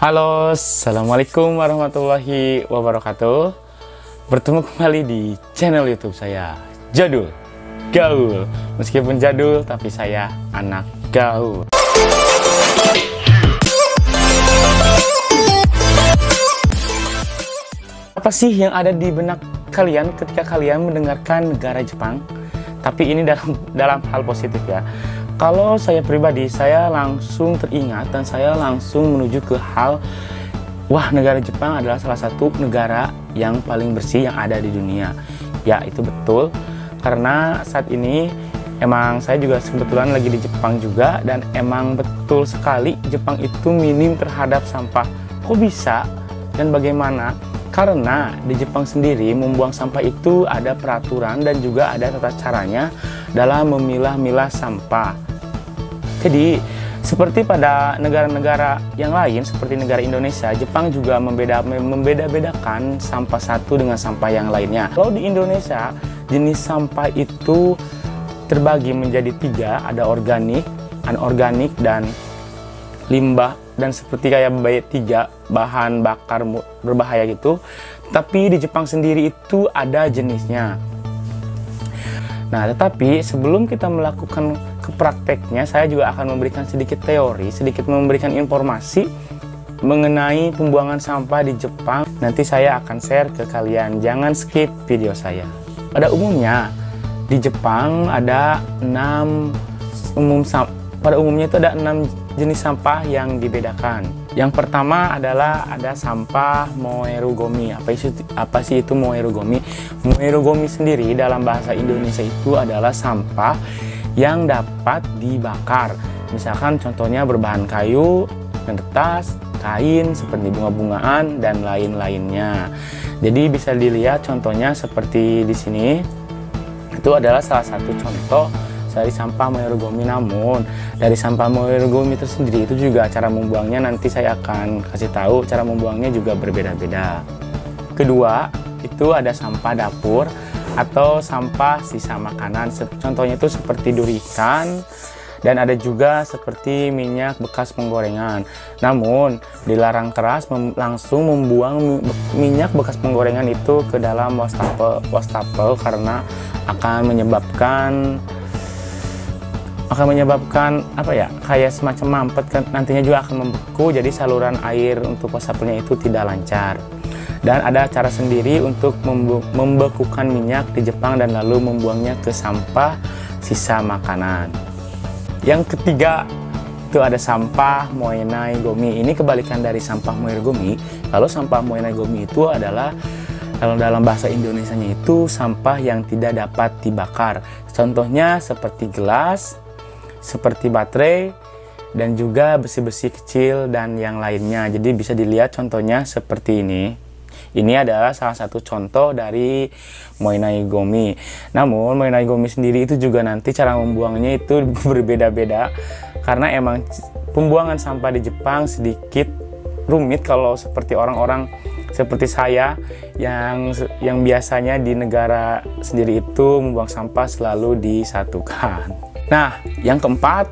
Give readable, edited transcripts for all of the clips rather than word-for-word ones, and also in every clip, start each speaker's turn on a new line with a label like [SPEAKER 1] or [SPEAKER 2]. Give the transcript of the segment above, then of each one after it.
[SPEAKER 1] Halo, Assalamualaikum warahmatullahi wabarakatuh. Bertemu kembali di channel YouTube saya, Jadul Gaul. Meskipun jadul, tapi saya anak gaul. Apa sih yang ada di benak kalian ketika kalian mendengarkan negara Jepang? Tapi ini dalam hal positif ya. Kalau saya pribadi, saya langsung teringat dan saya langsung menuju ke hal, wah, negara Jepang adalah salah satu negara yang paling bersih yang ada di dunia. Ya, itu betul. Karena saat ini emang saya juga kebetulan lagi di Jepang juga, dan emang betul sekali Jepang itu minim terhadap sampah. Kok bisa dan bagaimana? Karena di Jepang sendiri membuang sampah itu ada peraturan dan juga ada tata caranya dalam memilah-milah sampah. Jadi, seperti pada negara-negara yang lain, seperti negara Indonesia, Jepang juga membeda-bedakan sampah satu dengan sampah yang lainnya. Kalau di Indonesia, jenis sampah itu terbagi menjadi tiga, ada organik, anorganik, dan limbah, dan seperti kayak tiga bahan bakar berbahaya gitu. Tapi di Jepang sendiri itu ada jenisnya. Nah, tetapi sebelum kita melakukan ke prakteknya, saya juga akan memberikan sedikit teori, sedikit memberikan informasi mengenai pembuangan sampah di Jepang. Nanti saya akan share ke kalian, jangan skip video saya. Pada umumnya di Jepang ada pada umumnya itu ada 6 jenis sampah yang dibedakan. Yang pertama adalah ada sampah moerugomi. Apa sih itu moerugomi? Moerugomi sendiri dalam bahasa Indonesia itu adalah sampah yang dapat dibakar. Misalkan contohnya berbahan kayu, kertas, kain, seperti bunga-bungaan, dan lain-lainnya. Jadi bisa dilihat contohnya seperti di sini. Itu adalah salah satu contoh dari sampah moerugomi. Namun dari sampah moerugomi itu sendiri itu juga cara membuangnya, nanti saya akan kasih tahu cara membuangnya juga berbeda-beda. Kedua, itu ada sampah dapur atau sampah sisa makanan. Contohnya itu seperti duri ikan, dan ada juga seperti minyak bekas penggorengan. Namun dilarang keras langsung membuang minyak bekas penggorengan itu ke dalam wastafel karena akan menyebabkan apa ya, kayak semacam mampet kan, nantinya juga akan membeku, jadi saluran air untuk wastafelnya itu tidak lancar. Dan ada cara sendiri untuk membekukan minyak di Jepang dan lalu membuangnya ke sampah sisa makanan. Yang ketiga itu ada sampah moenai gomi. Ini kebalikan dari sampah moerugomi. Kalau sampah moenai gomi itu adalah, kalau dalam bahasa Indonesianya itu sampah yang tidak dapat dibakar. Contohnya seperti gelas, seperti baterai, dan juga besi-besi kecil dan yang lainnya. Jadi bisa dilihat contohnya seperti ini. Ini adalah salah satu contoh dari moenai gomi. Namun moenai gomi sendiri itu juga nanti cara membuangnya itu berbeda-beda, karena emang pembuangan sampah di Jepang sedikit rumit kalau seperti orang-orang seperti saya yang biasanya di negara sendiri itu membuang sampah selalu disatukan. Nah, yang keempat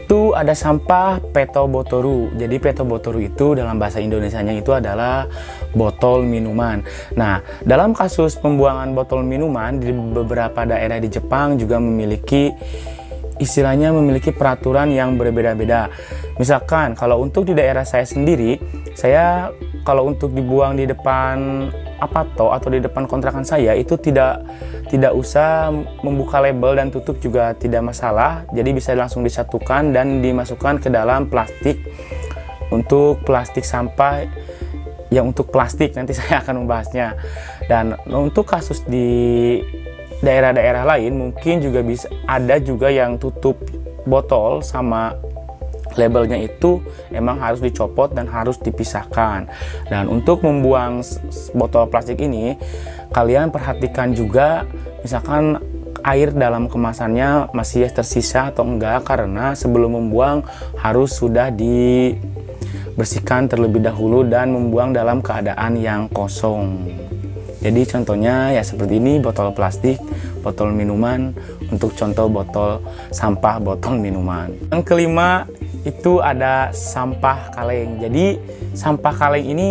[SPEAKER 1] itu ada sampah petobotoru. Jadi petobotoru itu dalam bahasa Indonesianya itu adalah botol minuman. Nah, dalam kasus pembuangan botol minuman di beberapa daerah di Jepang juga memiliki peraturan yang berbeda-beda. Misalkan kalau untuk di daerah saya sendiri, kalau untuk dibuang di depan apato atau di depan kontrakan saya itu tidak usah membuka label dan tutup juga tidak masalah. Jadi bisa langsung disatukan dan dimasukkan ke dalam plastik. Untuk plastik sampah yang untuk plastik nanti saya akan membahasnya. Dan untuk kasus di daerah-daerah lain mungkin juga bisa ada juga yang tutup botol sama labelnya itu emang harus dicopot dan harus dipisahkan. Dan untuk membuang botol plastik ini, kalian perhatikan juga misalkan air dalam kemasannya masih tersisa atau enggak, karena sebelum membuang harus sudah dibersihkan terlebih dahulu dan membuang dalam keadaan yang kosong. Jadi contohnya ya seperti ini, botol plastik, botol minuman, untuk contoh botol sampah botol minuman. Yang kelima itu ada sampah kaleng. Jadi sampah kaleng ini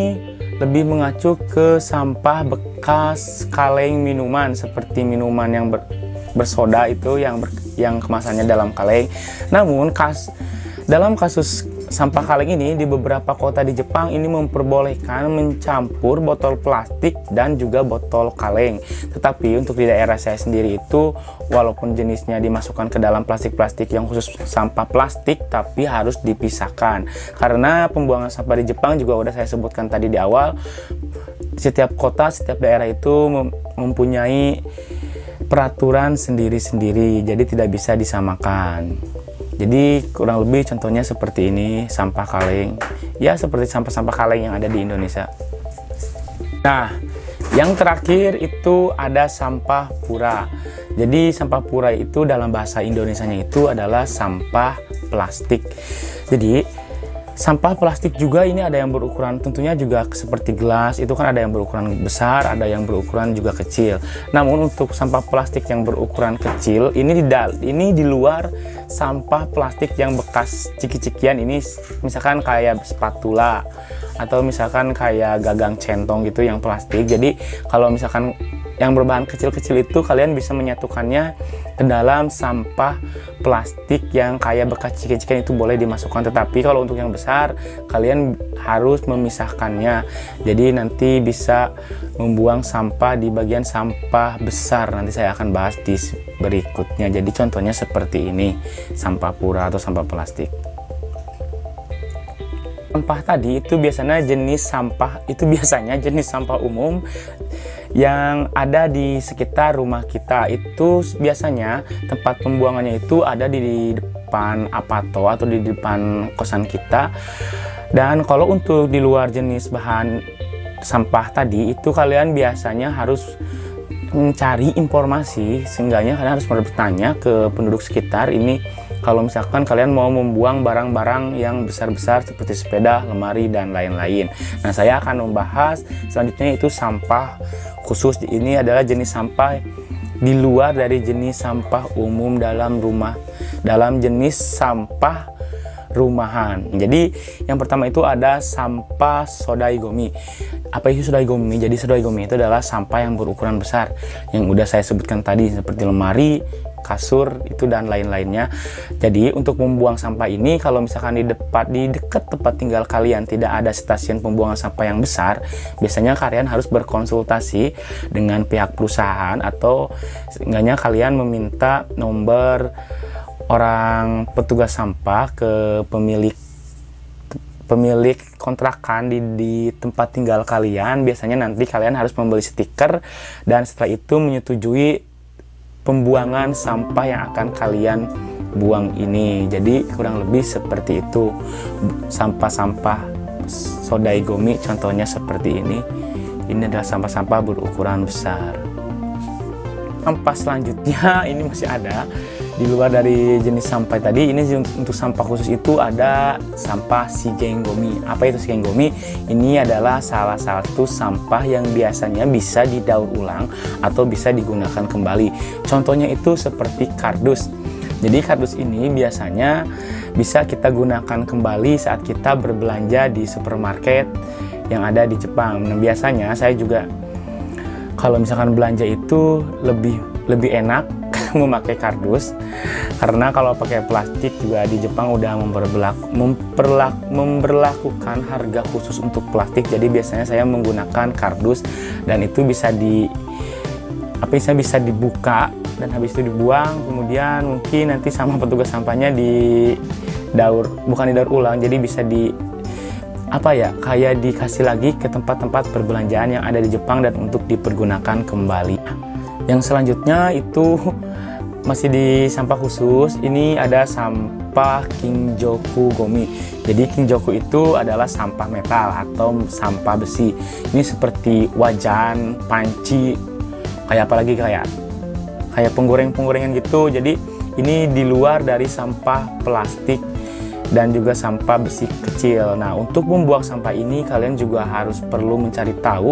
[SPEAKER 1] lebih mengacu ke sampah bekas kaleng minuman, seperti minuman yang bersoda itu yang kemasannya dalam kaleng. Namun dalam kasus sampah kaleng ini, di beberapa kota di Jepang ini memperbolehkan mencampur botol plastik dan juga botol kaleng. Tetapi untuk di daerah saya sendiri itu, walaupun jenisnya dimasukkan ke dalam plastik-plastik yang khusus sampah plastik, tapi harus dipisahkan. Karena pembuangan sampah di Jepang juga udah saya sebutkan tadi di awal, setiap kota, setiap daerah itu mempunyai peraturan sendiri-sendiri, jadi tidak bisa disamakan. Jadi kurang lebih contohnya seperti ini, sampah kaleng. Ya seperti sampah-sampah kaleng yang ada di Indonesia. Nah, yang terakhir itu ada sampah pura. Jadi sampah pura itu dalam bahasa Indonesianya itu adalah sampah plastik. Jadi sampah plastik juga ini ada yang berukuran tentunya juga seperti gelas, itu kan ada yang berukuran besar, ada yang berukuran juga kecil. Namun untuk sampah plastik yang berukuran kecil ini di luar sampah plastik yang bekas ciki-cikian ini, misalkan kayak spatula atau misalkan kayak gagang centong gitu yang plastik. Jadi kalau misalkan yang berbahan kecil-kecil itu kalian bisa menyatukannya ke dalam sampah plastik yang kayak bekas ciki-cikian, itu boleh dimasukkan. Tetapi kalau untuk yang besar kalian harus memisahkannya. Jadi nanti bisa membuang sampah di bagian sampah besar. Nanti saya akan bahas di berikutnya. Jadi contohnya seperti ini, sampah pura atau sampah plastik. Sampah tadi itu biasanya jenis sampah umum yang ada di sekitar rumah kita. Itu biasanya tempat pembuangannya itu ada di depan apato atau di depan kosan kita. Dan kalau untuk di luar jenis bahan sampah tadi itu kalian biasanya harus mencari informasi, seenggaknya kalian harus bertanya ke penduduk sekitar ini kalau misalkan kalian mau membuang barang-barang yang besar-besar seperti sepeda, lemari, dan lain-lain. Nah, saya akan membahas selanjutnya itu sampah khusus. Ini adalah jenis sampah di luar dari jenis sampah umum dalam jenis sampah rumahan. Jadi yang pertama itu ada sampah sodaigomi. Apa itu sodaigomi? Jadi sodaigomi itu adalah sampah yang berukuran besar yang udah saya sebutkan tadi, seperti lemari, kasur itu dan lain-lainnya. Jadi untuk membuang sampah ini, kalau misalkan di dekat tempat tinggal kalian tidak ada stasiun pembuangan sampah yang besar, biasanya kalian harus berkonsultasi dengan pihak perusahaan atau seenggaknya kalian meminta nomor orang petugas sampah ke pemilik kontrakan di tempat tinggal kalian. Biasanya nanti kalian harus membeli stiker dan setelah itu menyetujui pembuangan sampah yang akan kalian buang ini. Jadi kurang lebih seperti itu sampah-sampah sodaigomi, contohnya seperti ini. Ini adalah sampah-sampah berukuran besar. Sampah selanjutnya ini masih ada di luar dari jenis sampah tadi. Ini untuk sampah khusus itu ada sampah shigenggomi. Apa itu shigenggomi? Ini adalah salah satu sampah yang biasanya bisa didaur ulang atau bisa digunakan kembali. Contohnya itu seperti kardus. Jadi kardus ini biasanya bisa kita gunakan kembali saat kita berbelanja di supermarket yang ada di Jepang. Nah, biasanya saya juga kalau misalkan belanja itu lebih enak memakai kardus, karena kalau pakai plastik juga di Jepang udah memberlakukan harga khusus untuk plastik. Jadi biasanya saya menggunakan kardus dan itu bisa bisa dibuka dan habis itu dibuang, kemudian mungkin nanti sama petugas sampahnya bukan didaur ulang, jadi bisa kayak dikasih lagi ke tempat-tempat perbelanjaan yang ada di Jepang dan untuk dipergunakan kembali. Yang selanjutnya itu masih di sampah khusus. Ini ada sampah kinjoku gomi. Jadi kinjoku itu adalah sampah metal atau sampah besi. Ini seperti wajan, panci, kayak penggoreng-penggorengan gitu. Jadi ini di luar dari sampah plastik dan juga sampah besi kecil. Nah, untuk membuang sampah ini kalian juga harus perlu mencari tahu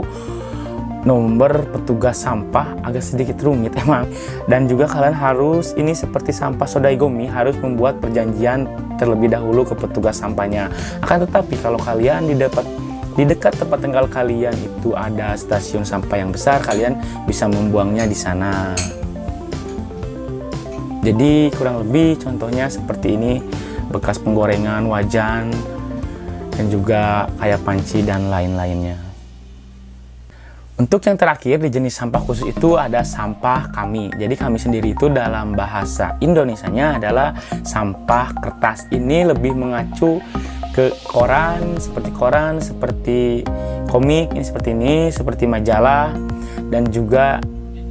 [SPEAKER 1] nomor petugas sampah agak sedikit rumit emang. Dan juga kalian harus, ini seperti sampah Sodaigomi, harus membuat perjanjian terlebih dahulu ke petugas sampahnya. Akan tetapi kalau kalian di dekat tempat tinggal kalian itu ada stasiun sampah yang besar, kalian bisa membuangnya di sana. Jadi kurang lebih contohnya seperti ini, bekas penggorengan, wajan, dan juga kayak panci dan lain-lainnya. Untuk yang terakhir di jenis sampah khusus itu ada sampah kami. Jadi kami sendiri itu dalam bahasa Indonesianya adalah sampah kertas. Ini lebih mengacu ke koran, seperti komik, ini seperti majalah, dan juga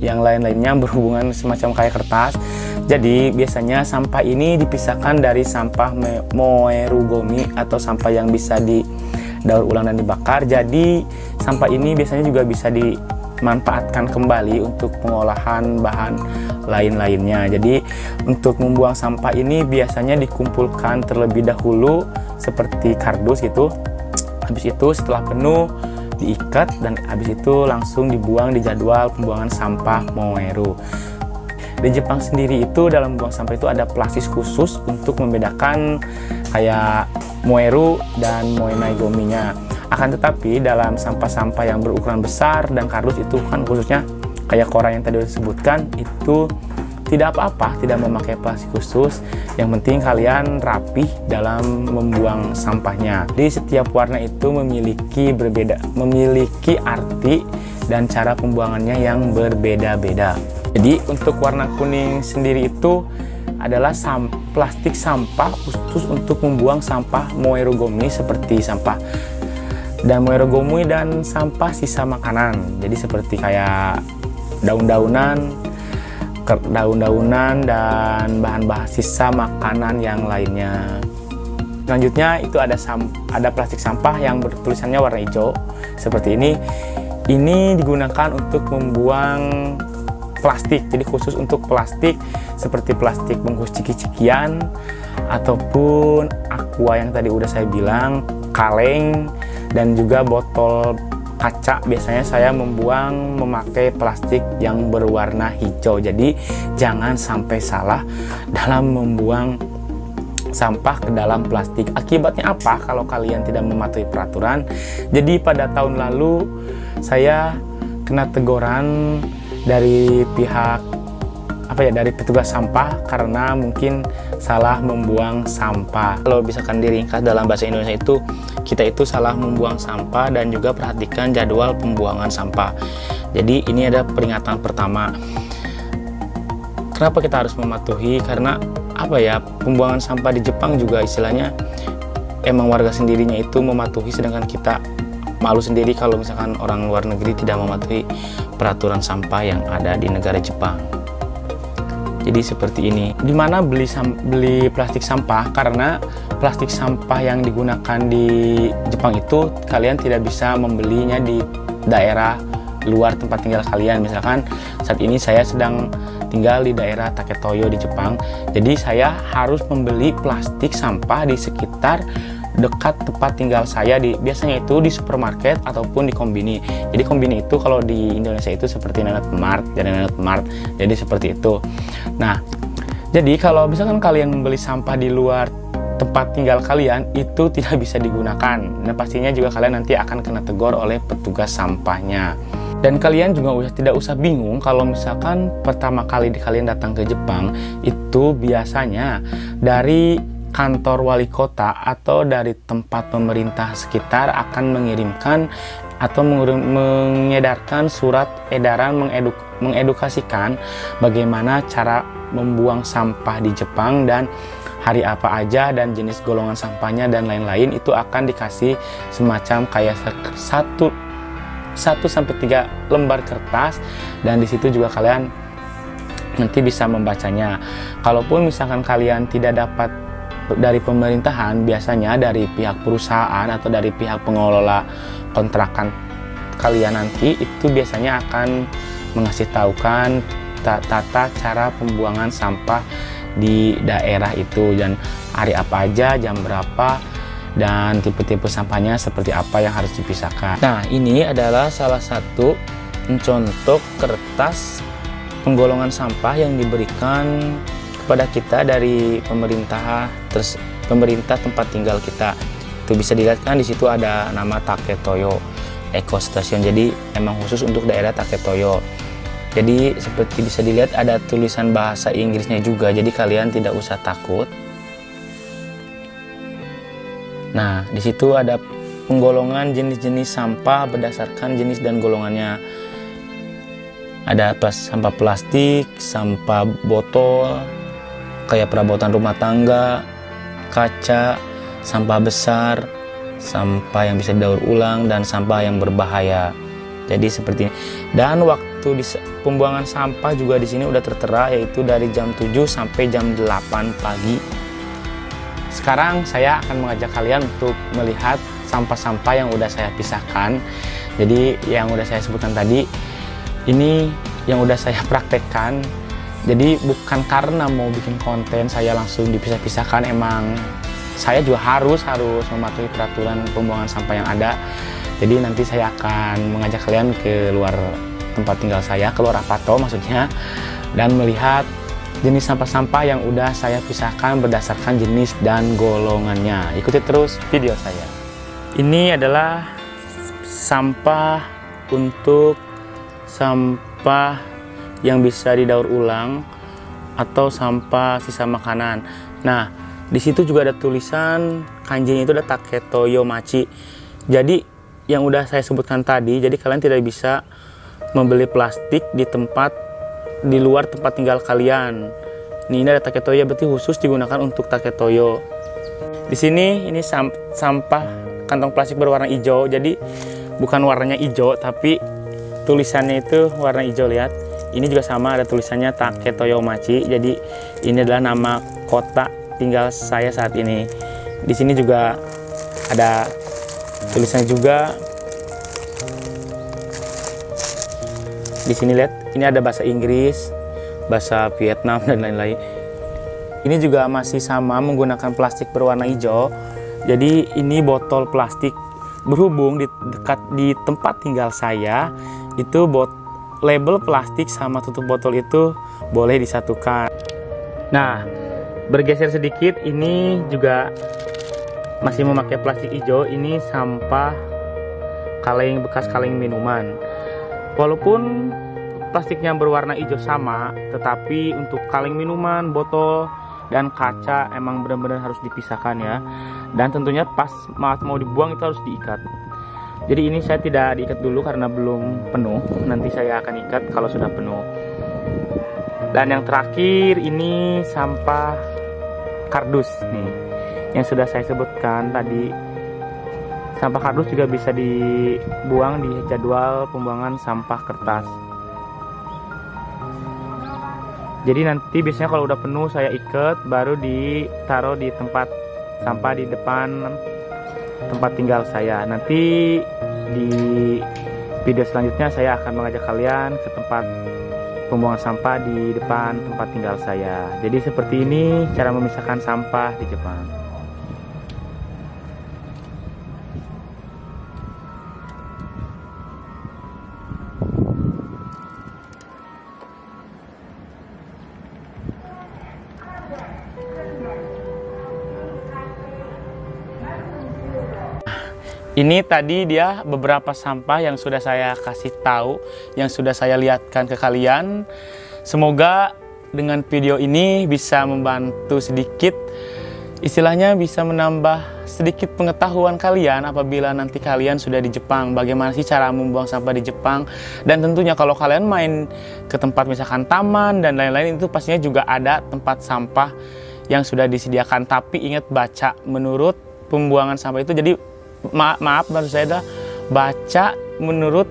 [SPEAKER 1] yang lain-lainnya berhubungan semacam kayak kertas. Jadi biasanya sampah ini dipisahkan dari sampah moerugomi atau sampah yang bisa didaur ulang dan dibakar. Jadi sampah ini biasanya juga bisa dimanfaatkan kembali untuk pengolahan bahan lain-lainnya. Jadi untuk membuang sampah ini biasanya dikumpulkan terlebih dahulu seperti kardus gitu. Habis itu setelah penuh diikat dan habis itu langsung dibuang di jadwal pembuangan sampah moeru. Di Jepang sendiri itu dalam membuang sampah itu ada plastik khusus untuk membedakan kayak moeru dan moenaigominya. Akan tetapi dalam sampah-sampah yang berukuran besar dan kardus itu kan khususnya kayak koran yang tadi disebutkan itu tidak apa-apa, tidak memakai plastik khusus. Yang penting kalian rapih dalam membuang sampahnya. Di setiap warna itu memiliki arti dan cara pembuangannya yang berbeda-beda. Jadi untuk warna kuning sendiri itu adalah plastik sampah khusus untuk membuang sampah moerugomi seperti sampah dan moerugomi dan sampah sisa makanan. Jadi seperti kayak daun-daunan dan bahan-bahan sisa makanan yang lainnya. Selanjutnya itu ada plastik sampah yang bertulisannya warna hijau seperti ini. Ini digunakan untuk membuang plastik, jadi khusus untuk plastik seperti plastik bungkus ciki-cikian ataupun aqua yang tadi udah saya bilang, kaleng, dan juga botol kaca. Biasanya saya memakai plastik yang berwarna hijau. Jadi jangan sampai salah dalam membuang sampah ke dalam plastik. Akibatnya apa kalau kalian tidak mematuhi peraturan? Jadi pada tahun lalu saya kena teguran dari dari petugas sampah karena mungkin salah membuang sampah. Kalau misalkan diringkas dalam bahasa Indonesia itu, kita itu salah membuang sampah dan juga perhatikan jadwal pembuangan sampah. Jadi ini ada peringatan pertama. Kenapa kita harus mematuhi? Karena pembuangan sampah di Jepang juga istilahnya emang warga sendirinya itu mematuhi, sedangkan kita malu sendiri kalau misalkan orang luar negeri tidak mematuhi peraturan sampah yang ada di negara Jepang. Jadi seperti ini. Dimana beli plastik sampah, karena plastik sampah yang digunakan di Jepang itu kalian tidak bisa membelinya di daerah luar tempat tinggal kalian. Misalkan saat ini saya sedang tinggal di daerah Taketoyo di Jepang, jadi saya harus membeli plastik sampah di sekitar dekat tempat tinggal saya, biasanya itu di supermarket ataupun di kombini. Jadi kombini itu kalau di Indonesia itu seperti Nenet Mart, jadi seperti itu. Nah, jadi kalau misalkan kalian membeli sampah di luar tempat tinggal kalian itu tidak bisa digunakan. Nah, pastinya juga kalian nanti akan kena tegur oleh petugas sampahnya. Dan kalian juga tidak usah bingung kalau misalkan pertama kali kalian datang ke Jepang itu biasanya dari kantor wali kota atau dari tempat pemerintah sekitar akan mengirimkan atau mengedarkan surat edaran mengedukasikan bagaimana cara membuang sampah di Jepang dan hari apa aja dan jenis golongan sampahnya dan lain-lain. Itu akan dikasih semacam kayak 1-3 lembar kertas, dan disitu juga kalian nanti bisa membacanya. Kalaupun misalkan kalian tidak dapat dari pemerintahan, biasanya dari pihak perusahaan atau dari pihak pengelola kontrakan kalian nanti itu biasanya akan mengasih tahukan tata cara pembuangan sampah di daerah itu, dan hari apa aja, jam berapa, dan tipe-tipe sampahnya seperti apa yang harus dipisahkan. Nah, ini adalah salah satu mencontoh kertas penggolongan sampah yang diberikan kepada kita dari pemerintah tempat tinggal kita. Itu bisa dilihat kan di situ ada nama Taketoyo Eco Station. Jadi emang khusus untuk daerah Taketoyo. Jadi seperti bisa dilihat ada tulisan bahasa Inggrisnya juga. Jadi kalian tidak usah takut. Nah, di situ ada penggolongan jenis-jenis sampah berdasarkan jenis dan golongannya. Ada sampah plastik, sampah botol, kayak perabotan rumah tangga, kaca, sampah besar, sampah yang bisa didaur ulang, dan sampah yang berbahaya. Jadi seperti ini. Dan waktu pembuangan sampah juga di sini udah tertera, yaitu dari jam 7 sampai jam 8 pagi. Sekarang saya akan mengajak kalian untuk melihat sampah-sampah yang udah saya pisahkan. Jadi yang udah saya sebutkan tadi, ini yang udah saya praktekkan. Jadi bukan karena mau bikin konten saya langsung dipisah-pisahkan, emang saya juga harus mematuhi peraturan pembuangan sampah yang ada. Jadi nanti saya akan mengajak kalian ke luar tempat tinggal saya, keluar Apato maksudnya, dan melihat jenis sampah-sampah yang udah saya pisahkan berdasarkan jenis dan golongannya. Ikuti terus video saya. Ini adalah sampah untuk sampah yang bisa didaur ulang atau sampah sisa makanan. Nah, di situ juga ada tulisan kanjinya, itu ada Taketoyo Machi. Jadi yang udah saya sebutkan tadi, jadi kalian tidak bisa membeli plastik di luar tempat tinggal kalian. Ini ada Taketoyo, berarti khusus digunakan untuk Taketoyo. Di sini ini sampah kantong plastik berwarna hijau. Jadi bukan warnanya hijau, tapi tulisannya itu warna hijau. Lihat, ini juga sama, ada tulisannya Taketoyo Machi. Jadi ini adalah nama kota tinggal saya saat ini. Di sini juga ada tulisannya juga. Di sini lihat, ini ada bahasa Inggris, bahasa Vietnam, dan lain-lain. Ini juga masih sama menggunakan plastik berwarna hijau. Jadi ini botol plastik. Berhubung di tempat tinggal saya itu label plastik sama tutup botol itu boleh disatukan. Nah, bergeser sedikit, ini juga masih memakai plastik hijau. Ini sampah bekas kaleng minuman. Walaupun plastiknya berwarna hijau sama, tetapi untuk kaleng minuman, botol, dan kaca emang benar-benar harus dipisahkan ya. Dan tentunya pas mau dibuang itu harus diikat. Jadi ini saya tidak diikat dulu karena belum penuh. Nanti saya akan ikat kalau sudah penuh. Dan yang terakhir ini sampah kardus nih, yang sudah saya sebutkan tadi. Sampah kardus juga bisa dibuang di jadwal pembuangan sampah kertas. Jadi nanti biasanya kalau udah penuh saya ikat, baru ditaruh di tempat sampah di depan tempat tinggal saya. Nanti di video selanjutnya saya akan mengajak kalian ke tempat pembuangan sampah di depan tempat tinggal saya. Jadi seperti ini cara memisahkan sampah di Jepang. Ini tadi dia beberapa sampah yang sudah saya kasih tahu, yang sudah saya lihatkan ke kalian. Semoga dengan video ini bisa membantu sedikit, istilahnya bisa menambah sedikit pengetahuan kalian apabila nanti kalian sudah di Jepang. Bagaimana sih cara membuang sampah di Jepang. Dan tentunya kalau kalian main ke tempat misalkan taman dan lain-lain, itu pastinya juga ada tempat sampah yang sudah disediakan. Tapi ingat baca menurut pembuangan sampah itu. Jadi maaf maksud saya adalah baca menurut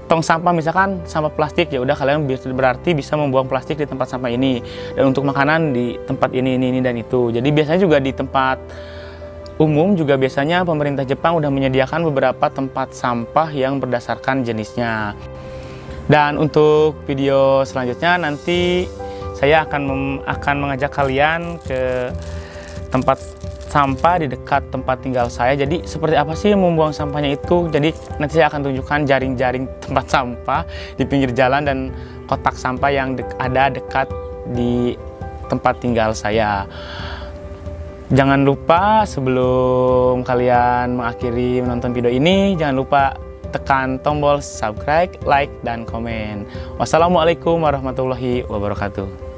[SPEAKER 1] tong sampah, misalkan sampah plastik, ya udah kalian berarti bisa membuang plastik di tempat sampah ini, dan untuk makanan di tempat ini dan itu. Jadi biasanya juga di tempat umum juga biasanya pemerintah Jepang udah menyediakan beberapa tempat sampah yang berdasarkan jenisnya. Dan untuk video selanjutnya nanti saya akan mengajak kalian ke tempat sampah di dekat tempat tinggal saya. Jadi seperti apa sih membuang sampahnya itu? Jadi nanti saya akan tunjukkan jaring-jaring tempat sampah di pinggir jalan dan kotak sampah yang ada dekat di tempat tinggal saya. Jangan lupa sebelum kalian mengakhiri menonton video ini, jangan lupa tekan tombol subscribe, like, dan komen. Wassalamualaikum warahmatullahi wabarakatuh.